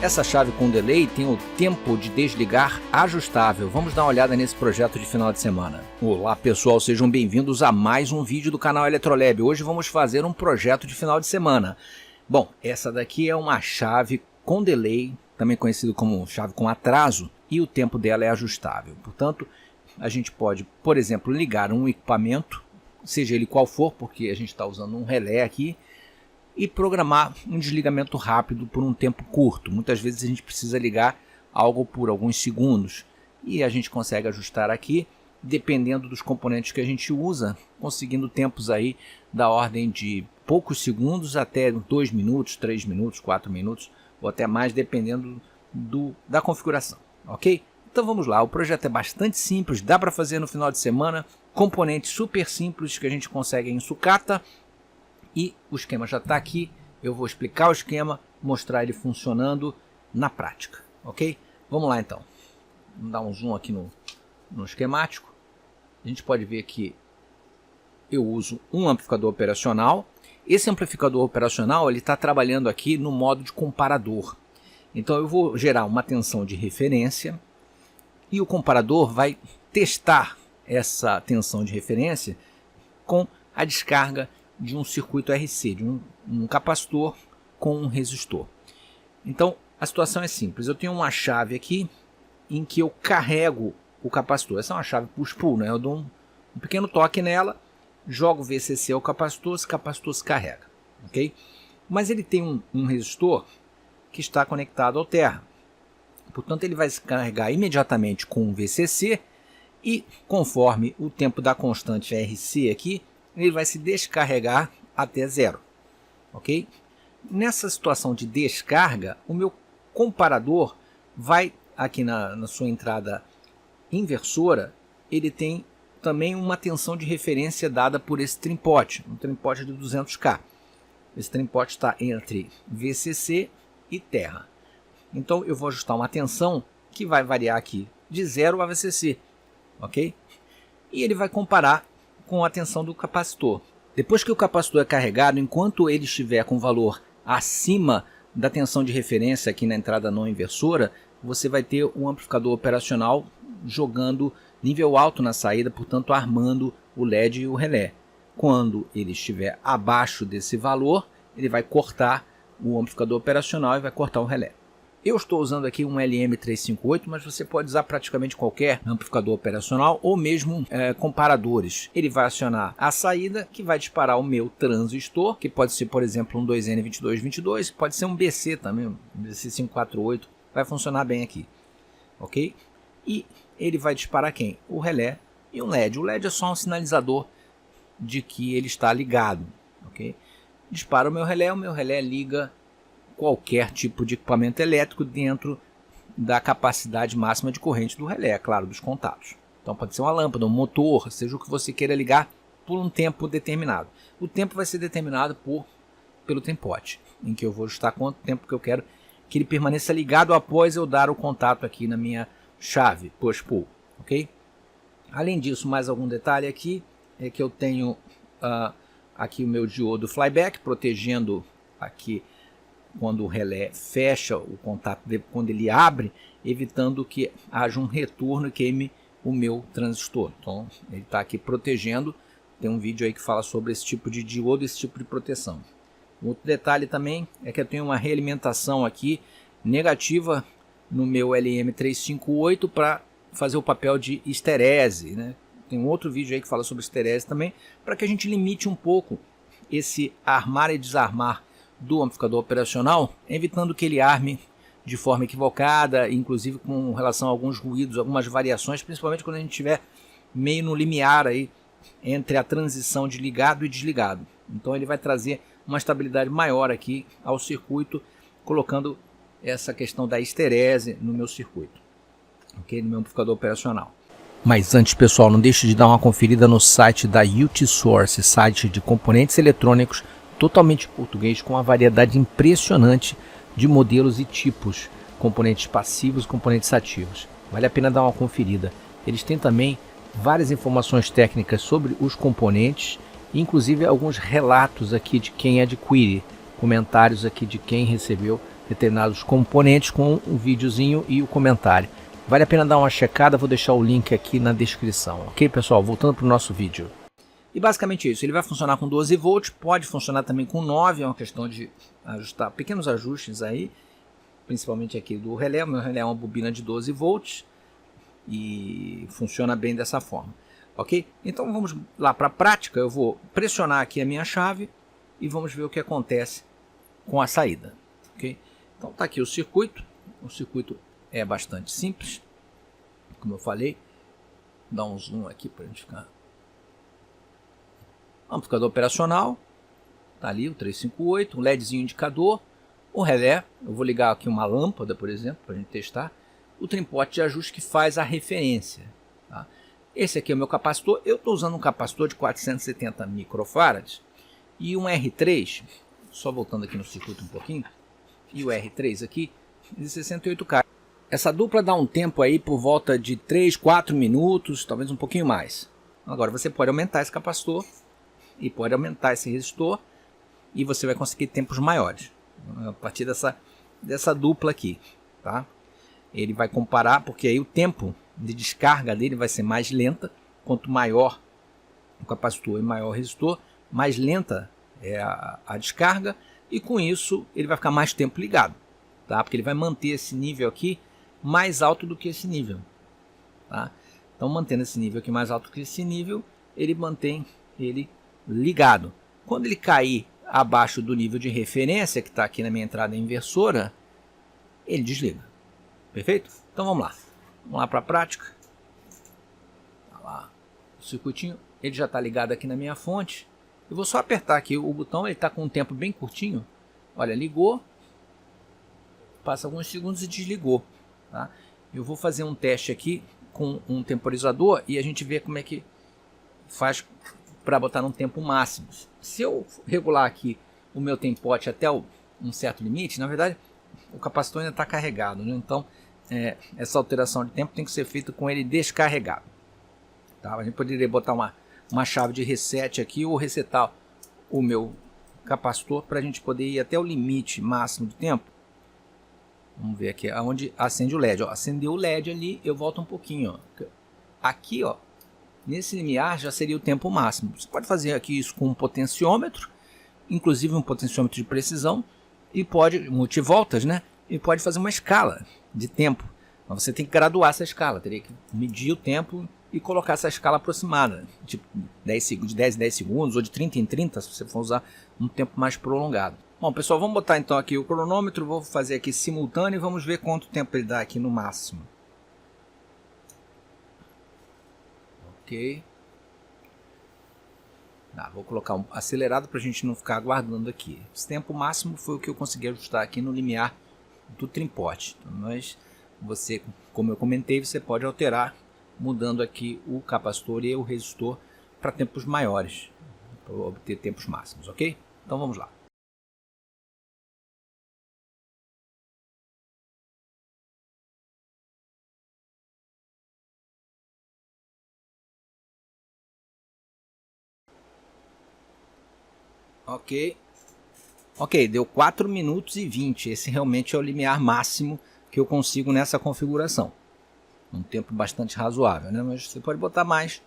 Essa chave com delay tem o tempo de desligar ajustável. Vamos dar uma olhada nesse projeto de final de semana. Olá pessoal, sejam bem-vindos a mais um vídeo do canal Eletrolab. Hoje vamos fazer um projeto de final de semana. Bom, essa daqui é uma chave com delay, também conhecido como chave com atraso, e o tempo dela é ajustável. Portanto, a gente pode, por exemplo, ligar um equipamento, seja ele qual for, porque a gente está usando um relé aqui, e programar um desligamento rápido por um tempo curto. Muitas vezes a gente precisa ligar algo por alguns segundos e a gente consegue ajustar aqui, dependendo dos componentes que a gente usa, conseguindo tempos aí da ordem de poucos segundos até 2 minutos, 3 minutos, 4 minutos ou até mais, dependendo da configuração, ok? Então vamos lá, o projeto é bastante simples, dá para fazer no final de semana, componentes super simples que a gente consegue em sucata. E o esquema já está aqui, eu vou explicar o esquema, mostrar ele funcionando na prática, ok? Vamos lá então, vamos dar um zoom aqui no esquemático. A gente pode ver que eu uso um amplificador operacional. Esse amplificador operacional ele está trabalhando aqui no modo de comparador. Então eu vou gerar uma tensão de referência e o comparador vai testar essa tensão de referência com a descarga de um circuito RC, de um capacitor com um resistor. Então a situação é simples, eu tenho uma chave aqui em que eu carrego o capacitor. Essa é uma chave push-pull, né? Eu dou um pequeno toque nela, jogo o VCC ao capacitor, esse capacitor se carrega, ok? Mas ele tem um resistor que está conectado ao terra, portanto ele vai se carregar imediatamente com o VCC e conforme o tempo da constante RC aqui, ele vai se descarregar até zero, ok? Nessa situação de descarga, o meu comparador vai aqui na sua entrada inversora, ele tem também uma tensão de referência dada por esse trim-pot, um trim-pot de 200K. Esse trim-pot está entre VCC e terra. Então eu vou ajustar uma tensão que vai variar aqui de 0 a VCC, ok? E ele vai comparar com a tensão do capacitor. Depois que o capacitor é carregado, enquanto ele estiver com valor acima da tensão de referência aqui na entrada não inversora, você vai ter um amplificador operacional jogando nível alto na saída, portanto armando o LED e o relé. Quando ele estiver abaixo desse valor, ele vai cortar o amplificador operacional e vai cortar o relé. Eu estou usando aqui um LM358, mas você pode usar praticamente qualquer amplificador operacional ou mesmo comparadores. Ele vai acionar a saída, que vai disparar o meu transistor, que pode ser, por exemplo, um 2N2222, pode ser um BC também, um BC548, vai funcionar bem aqui, ok? E ele vai disparar quem? O relé e o LED. O LED é só um sinalizador de que ele está ligado, ok? Dispara o meu relé liga qualquer tipo de equipamento elétrico dentro da capacidade máxima de corrente do relé, é claro, dos contatos. Então pode ser uma lâmpada, um motor, seja o que você queira ligar por um tempo determinado. O tempo vai ser determinado pelo trim-pot, em que eu vou ajustar quanto tempo que eu quero que ele permaneça ligado após eu dar o contato aqui na minha chave push-pull, ok? Além disso, mais algum detalhe aqui é que eu tenho aqui o meu diodo flyback protegendo aqui quando o relé fecha o contato, quando ele abre, evitando que haja um retorno e queime o meu transistor. Então ele está aqui protegendo, tem um vídeo aí que fala sobre esse tipo de diodo, esse tipo de proteção. Outro detalhe também é que eu tenho uma realimentação aqui negativa no meu LM358 para fazer o papel de esterese, né? Tem um outro vídeo aí que fala sobre esterese também, para que a gente limite um pouco esse armar e desarmar do amplificador operacional, evitando que ele arme de forma equivocada, inclusive com relação a alguns ruídos, algumas variações, principalmente quando a gente estiver meio no limiar aí entre a transição de ligado e desligado. Então ele vai trazer uma estabilidade maior aqui ao circuito, colocando essa questão da esterese no meu circuito, ok? No meu amplificador operacional. Mas antes, pessoal, não deixe de dar uma conferida no site da UTSource, site de componentes eletrônicos totalmente em português, com uma variedade impressionante de modelos e tipos, componentes passivos, componentes ativos. Vale a pena dar uma conferida. Eles têm também várias informações técnicas sobre os componentes, inclusive alguns relatos aqui de quem adquire comentários aqui de quem recebeu determinados componentes com o videozinho e o comentário. Vale a pena dar uma checada, vou deixar o link aqui na descrição. Ok, pessoal? Voltando para o nosso vídeo. E basicamente isso, ele vai funcionar com 12 volts, pode funcionar também com 9, é uma questão de ajustar pequenos ajustes aí, principalmente aqui do relé. O meu relé é uma bobina de 12 volts e funciona bem dessa forma. Ok? Então vamos lá para a prática, eu vou pressionar aqui a minha chave e vamos ver o que acontece com a saída. Ok? Então está aqui o circuito é bastante simples, como eu falei. Vou dar um zoom aqui para a gente ficar. Amplificador operacional, tá ali o 358, um LEDzinho indicador, o relé, eu vou ligar aqui uma lâmpada, por exemplo, para a gente testar, o trimpote de ajuste que faz a referência. Tá? Esse aqui é o meu capacitor, eu estou usando um capacitor de 470 microfarads e um R3, só voltando aqui no circuito um pouquinho, e o R3 aqui de 68K. Essa dupla dá um tempo aí por volta de 3, 4 minutos, talvez um pouquinho mais. Agora você pode aumentar esse capacitor e pode aumentar esse resistor e você vai conseguir tempos maiores a partir dessa dupla aqui, tá? Ele vai comparar, porque aí o tempo de descarga dele vai ser mais lenta. Quanto maior o capacitor e maior o resistor, mais lenta é a descarga, e com isso ele vai ficar mais tempo ligado, tá? Porque ele vai manter esse nível aqui mais alto do que esse nível, tá? Então, mantendo esse nível aqui mais alto que esse nível, ele mantém ele ligado. Quando ele cair abaixo do nível de referência, que está aqui na minha entrada inversora, ele desliga. Perfeito? Então vamos lá para a prática. Tá lá o circuitinho, ele já está ligado aqui na minha fonte. Eu vou só apertar aqui o botão, ele está com um tempo bem curtinho. Olha, ligou, passa alguns segundos e desligou. Tá? Eu vou fazer um teste aqui com um temporizador e a gente vê como é que faz para botar num tempo máximo. Se eu regular aqui o meu tempote até um certo limite, na verdade o capacitor ainda está carregado, né? Então essa alteração de tempo tem que ser feita com ele descarregado. Tá? A gente poderia botar uma chave de reset aqui ou resetar o meu capacitor para a gente poder ir até o limite máximo de tempo. Vamos ver aqui onde acende o LED. Ó, acendeu o LED ali, eu volto um pouquinho. Ó. Aqui, ó, nesse limiar já seria o tempo máximo. Você pode fazer aqui isso com um potenciômetro, inclusive um potenciômetro de precisão, e pode, multivoltas, né? E pode fazer uma escala de tempo. Mas você tem que graduar essa escala, teria que medir o tempo e colocar essa escala aproximada, tipo de 10 em 10 segundos ou de 30 em 30, se você for usar um tempo mais prolongado. Bom, pessoal, vamos botar então aqui o cronômetro, vou fazer aqui simultâneo e vamos ver quanto tempo ele dá aqui no máximo. Ok. Vou colocar um acelerado para a gente não ficar aguardando aqui. Esse tempo máximo foi o que eu consegui ajustar aqui no limiar do trimpote. Então, mas você, como eu comentei, você pode alterar mudando aqui o capacitor e o resistor para tempos maiores, para obter tempos máximos, ok? Então vamos lá. Ok, deu 4 minutos e 20. Esse realmente é o limiar máximo que eu consigo nessa configuração. Um tempo bastante razoável, né? Mas você pode botar mais,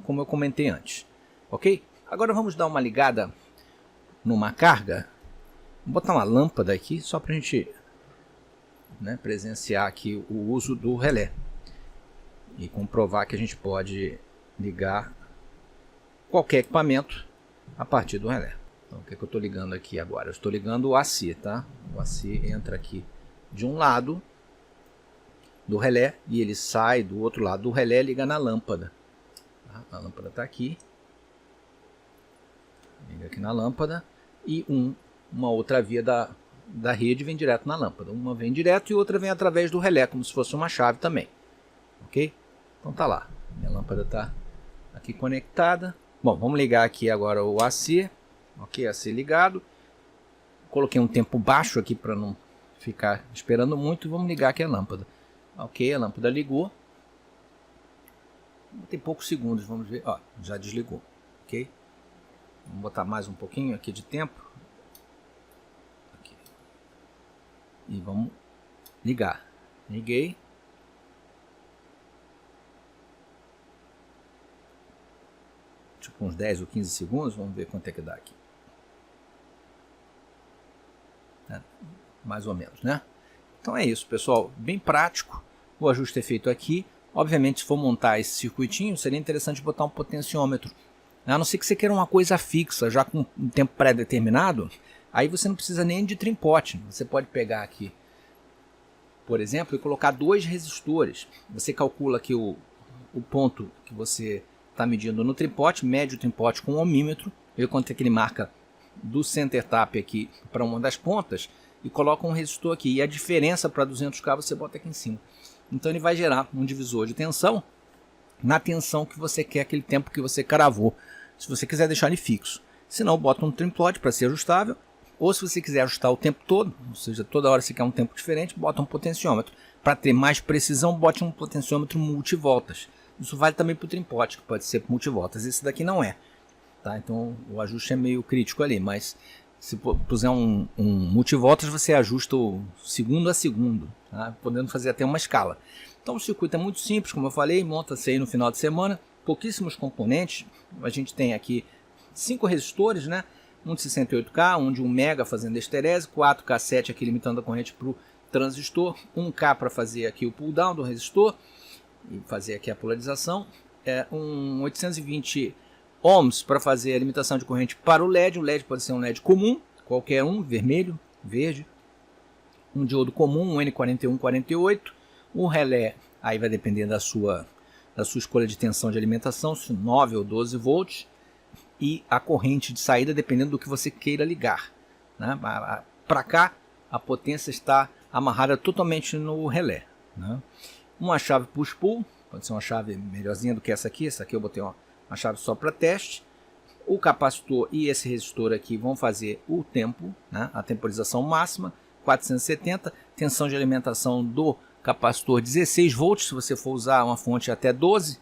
como eu comentei antes. Ok? Agora vamos dar uma ligada numa carga. Vou botar uma lâmpada aqui, só para a gente, né, presenciar aqui o uso do relé. E comprovar que a gente pode ligar qualquer equipamento a partir do relé. Então, o que eu estou ligando aqui agora? Eu estou ligando o AC, tá? O AC entra aqui de um lado do relé e ele sai do outro lado do relé e liga na lâmpada. Tá? A lâmpada está aqui. Liga aqui na lâmpada e uma outra via da rede vem direto na lâmpada. Uma vem direto e outra vem através do relé, como se fosse uma chave também. Ok? Então tá lá. Minha lâmpada está aqui conectada. Bom, vamos ligar aqui agora o AC. Ok, AC ligado. Coloquei um tempo baixo aqui para não ficar esperando muito. Vamos ligar aqui a lâmpada. Ok, a lâmpada ligou. Tem poucos segundos, vamos ver. Ó, já desligou. Ok? Vamos botar mais um pouquinho aqui de tempo. E vamos ligar. Liguei. Tipo uns 10 ou 15 segundos, vamos ver quanto é que dá aqui. Mais ou menos, né? Então é isso, pessoal, bem prático. O ajuste é feito aqui. Obviamente, se for montar esse circuitinho, seria interessante botar um potenciômetro. A não ser que você queira uma coisa fixa, já com um tempo pré-determinado, aí você não precisa nem de trim-pot. Você pode pegar aqui, por exemplo, e colocar 2 resistores. Você calcula aqui o ponto que você está medindo no trim-pot, mede o trim-pot com um ohmímetro, vê quanto é que ele marca do center tap aqui para uma das pontas, e coloca um resistor aqui, e a diferença para 200K você bota aqui em cima. Então ele vai gerar um divisor de tensão na tensão que você quer, aquele tempo que você cravou, se você quiser deixar ele fixo. Se não, bota um trim plot para ser ajustável, ou se você quiser ajustar o tempo todo, ou seja, toda hora você quer um tempo diferente, bota um potenciômetro. Para ter mais precisão, bote um potenciômetro multivoltas. Isso vale também para o trim plot, que pode ser multivoltas. Esse daqui não é. Tá? Então o ajuste é meio crítico ali, mas se puser um multivoltas, você ajusta o segundo a segundo, tá? Podendo fazer até uma escala. Então o circuito é muito simples, como eu falei, monta-se aí no final de semana, pouquíssimos componentes. A gente tem aqui 5 resistores, né? Um de 68K, um de 1 mega fazendo esterese, 4K7 aqui limitando a corrente para o transistor, 1K para fazer aqui o pull down do resistor e fazer aqui a polarização, um 820 ohms para fazer a limitação de corrente para o LED. O LED pode ser um LED comum, qualquer um, vermelho, verde, um diodo comum, um N4148, um relé, aí vai depender da sua escolha de tensão de alimentação, 9 ou 12 volts, e a corrente de saída dependendo do que você queira ligar, né? Para cá a potência está amarrada totalmente no relé, né? Uma chave push-pull, pode ser uma chave melhorzinha do que essa aqui eu botei uma chave só para teste. O capacitor e esse resistor aqui vão fazer o tempo, né? A temporização máxima, 470, tensão de alimentação do capacitor 16 volts, se você for usar uma fonte até 12,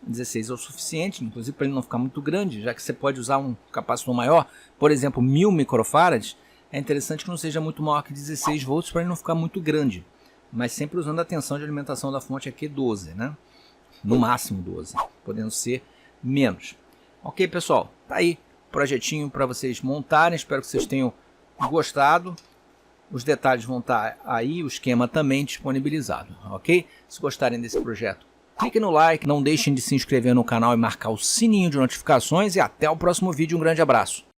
16 é o suficiente, inclusive para ele não ficar muito grande, já que você pode usar um capacitor maior, por exemplo 1000 microfarads, é interessante que não seja muito maior que 16 volts para ele não ficar muito grande, mas sempre usando a tensão de alimentação da fonte aqui 12, né? No máximo 12, podendo ser menos. Ok, pessoal, tá aí projetinho para vocês montarem, espero que vocês tenham gostado. Os detalhes vão estar aí, o esquema também disponibilizado, ok? Se gostarem desse projeto, clique no like, não deixem de se inscrever no canal e marcar o sininho de notificações e até o próximo vídeo. Um grande abraço.